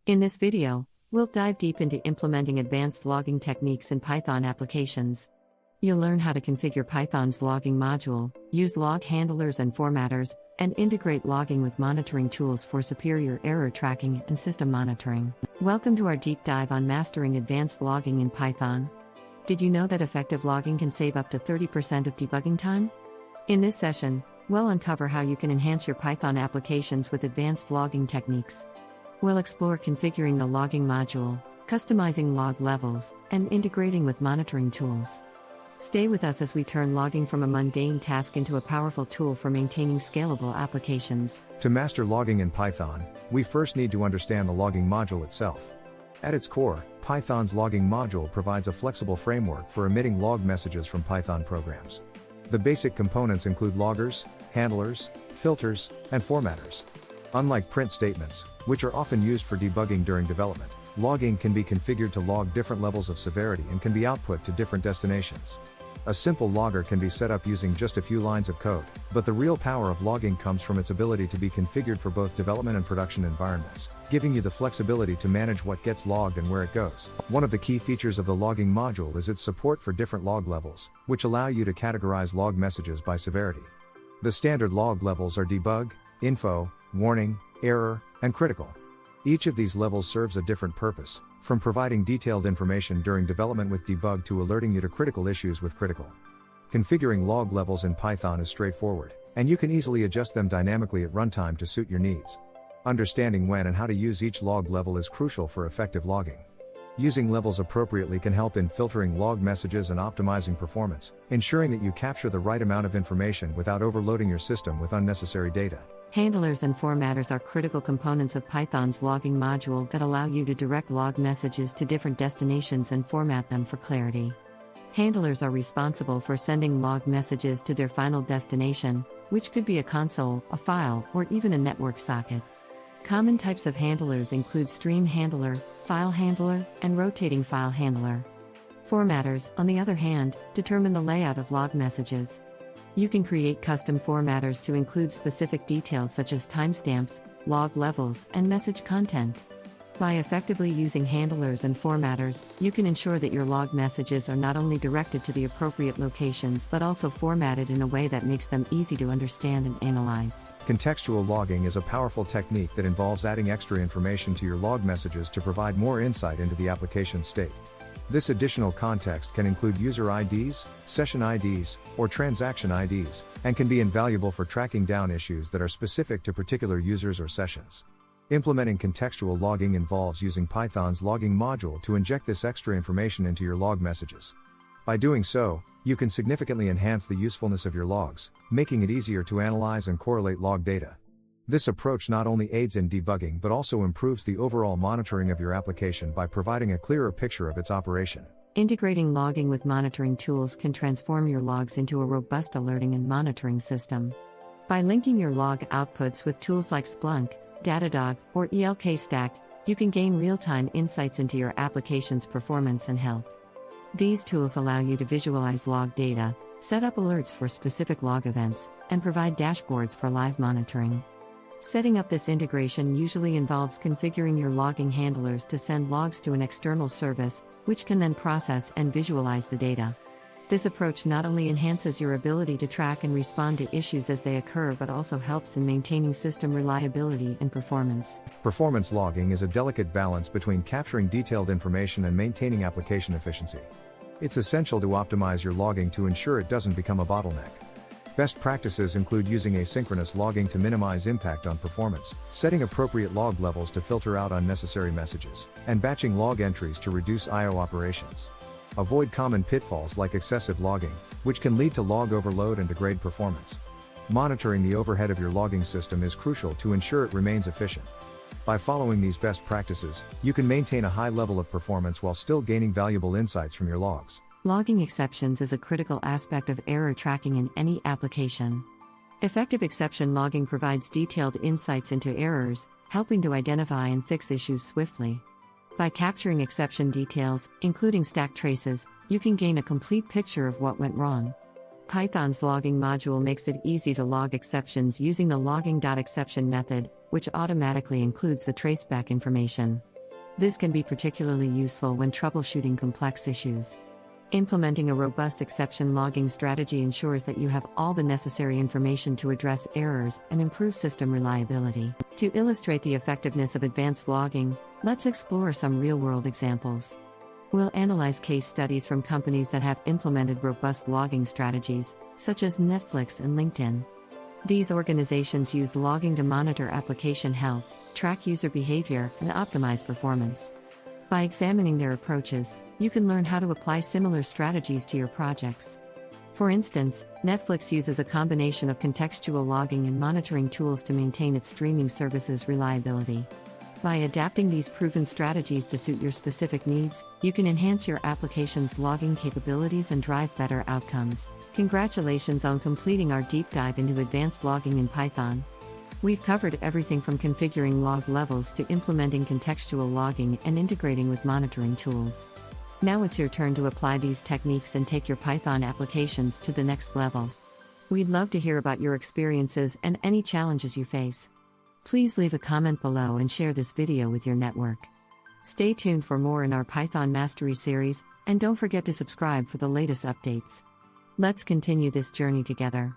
In this video, we'll dive deep into implementing advanced logging techniques in Python applications. You'll learn how to configure Python's logging module, use log handlers and formatters, and integrate logging with monitoring tools for superior error tracking and system monitoring. Welcome to our deep dive on mastering advanced logging in Python. Did you know that effective logging can save up to 30% of debugging time? In this session, we'll uncover how you can enhance your Python applications with advanced logging techniques. We'll explore configuring the logging module, customizing log levels, and integrating with monitoring tools. Stay with us as we turn logging from a mundane task into a powerful tool for maintaining scalable applications. To master logging in Python, we first need to understand the logging module itself. At its core, Python's logging module provides a flexible framework for emitting log messages from Python programs. The basic components include loggers, handlers, filters, and formatters. Unlike print statements, which are often used for debugging during development, logging can be configured to log different levels of severity and can be output to different destinations. A simple logger can be set up using just a few lines of code, but the real power of logging comes from its ability to be configured for both development and production environments, giving you the flexibility to manage what gets logged and where it goes. One of the key features of the logging module is its support for different log levels, which allow you to categorize log messages by severity. The standard log levels are debug, info, warning, error, and critical. Each of these levels serves a different purpose, from providing detailed information during development with debug to alerting you to critical issues with critical. Configuring log levels in Python is straightforward, and you can easily adjust them dynamically at runtime to suit your needs. Understanding when and how to use each log level is crucial for effective logging. Using levels appropriately can help in filtering log messages and optimizing performance, ensuring that you capture the right amount of information without overloading your system with unnecessary data. Handlers and formatters are critical components of Python's logging module that allow you to direct log messages to different destinations and format them for clarity. Handlers are responsible for sending log messages to their final destination, which could be a console, a file, or even a network socket. Common types of handlers include stream handler, file handler, and rotating file handler. Formatters, on the other hand, determine the layout of log messages. You can create custom formatters to include specific details such as timestamps, log levels, and message content. By effectively using handlers and formatters, you can ensure that your log messages are not only directed to the appropriate locations but also formatted in a way that makes them easy to understand and analyze. Contextual logging is a powerful technique that involves adding extra information to your log messages to provide more insight into the application state. This additional context can include user IDs, session IDs, or transaction IDs, and can be invaluable for tracking down issues that are specific to particular users or sessions. Implementing contextual logging involves using Python's logging module to inject this extra information into your log messages. By doing so, you can significantly enhance the usefulness of your logs, making it easier to analyze and correlate log data. This approach not only aids in debugging but also improves the overall monitoring of your application by providing a clearer picture of its operation. Integrating logging with monitoring tools can transform your logs into a robust alerting and monitoring system. By linking your log outputs with tools like Splunk, Datadog, or ELK Stack, you can gain real-time insights into your application's performance and health. These tools allow you to visualize log data, set up alerts for specific log events, and provide dashboards for live monitoring. Setting up this integration usually involves configuring your logging handlers to send logs to an external service, which can then process and visualize the data. This approach not only enhances your ability to track and respond to issues as they occur but also helps in maintaining system reliability and performance. Performance logging is a delicate balance between capturing detailed information and maintaining application efficiency. It's essential to optimize your logging to ensure it doesn't become a bottleneck. Best practices include using asynchronous logging to minimize impact on performance, setting appropriate log levels to filter out unnecessary messages, and batching log entries to reduce I/O operations. Avoid common pitfalls like excessive logging, which can lead to log overload and degrade performance. Monitoring the overhead of your logging system is crucial to ensure it remains efficient. By following these best practices, you can maintain a high level of performance while still gaining valuable insights from your logs. Logging exceptions is a critical aspect of error tracking in any application. Effective exception logging provides detailed insights into errors, helping to identify and fix issues swiftly. By capturing exception details, including stack traces, you can gain a complete picture of what went wrong. Python's logging module makes it easy to log exceptions using the logging.exception method, which automatically includes the traceback information. This can be particularly useful when troubleshooting complex issues. Implementing a robust exception logging strategy ensures that you have all the necessary information to address errors and improve system reliability. To illustrate the effectiveness of advanced logging, let's explore some real-world examples. We'll analyze case studies from companies that have implemented robust logging strategies, such as Netflix and LinkedIn. These organizations use logging to monitor application health, track user behavior, and optimize performance. By examining their approaches, you can learn how to apply similar strategies to your projects. For instance, Netflix uses a combination of contextual logging and monitoring tools to maintain its streaming services' reliability. By adapting these proven strategies to suit your specific needs, you can enhance your application's logging capabilities and drive better outcomes. Congratulations on completing our deep dive into advanced logging in Python. We've covered everything from configuring log levels to implementing contextual logging and integrating with monitoring tools. Now it's your turn to apply these techniques and take your Python applications to the next level. We'd love to hear about your experiences and any challenges you face. Please leave a comment below and share this video with your network. Stay tuned for more in our Python Mastery series, and don't forget to subscribe for the latest updates. Let's continue this journey together.